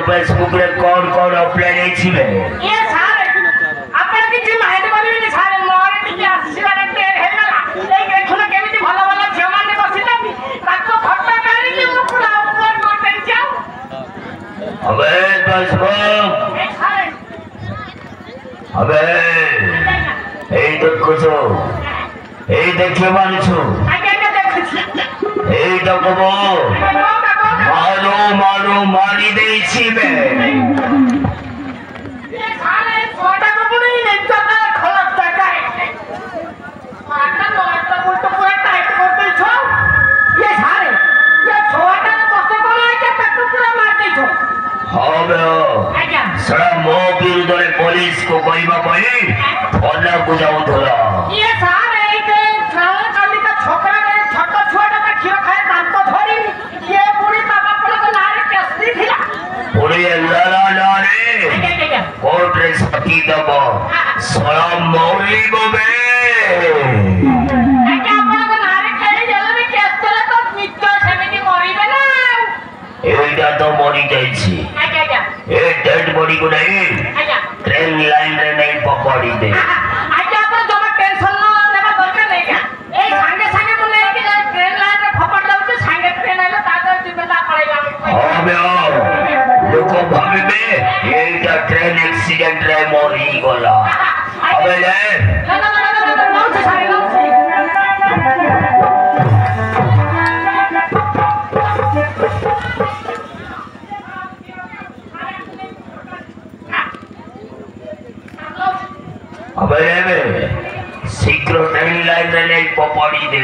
Facebook रे कौन upload हेछि बे ये सारे अपन किछि माइंड करबे सारे मोर टिके आशीर्वाद टेर हेला ए देखुना केमिति भलो भलो झियो माने बसिलानी ताको फोटो काढी कि पूरा अपलोड करते जाओ अबे फेसबुक ए सारे अबे ए देखो छो ए देखियो मानछु आगे देखछि ए देखबो मारो मारो मारी देछि बे ये सारे छोटा को पुणी नेता का खलक तकाए मारता तो पूरा टाइट कर दे छो ये सारे ये छोटा को बसे को लेके तक पूरा मार दे छो हां बे आज्ञा सरा मो विरुद्ध रे पुलिस को कहबा पई थाना को जाऊ थोड़ा ये सारे के साले काली का छोकरा रे छोटा छोटा का खियो खाए दांत तो धरी ये पूरी बाबा को नारे केसती थिला पूरी लाला नारे कोर्ट रे सती दबो सरा मौली बबे आज्ञा अपन को नारे खेली जले में केस तले तो मिट्टो सेमिति मरिबे ना एटा तो मरी जाईछि आज्ञा ए डेड बॉडी को नहीं आज्ञा ट्रेन लाइन रे नहीं पकड़ी दे आज्ञा अपन जमा टेंशन न लेबा दरकार नहीं क्या ए संगे संगे मुने कि ट्रेन लाइन रे फपड़ दउछ संगे ट्रेन आइले तातो जिम्मेदार पड़ेगा हां बे लोक भाबिबे एटा ट्रेन एक्सीडेंट रे मरी गला अबे ले बहुत सारे लोग अबे रे शीघ्र ट्रेन लाइन रे नहीं पकड़ी दे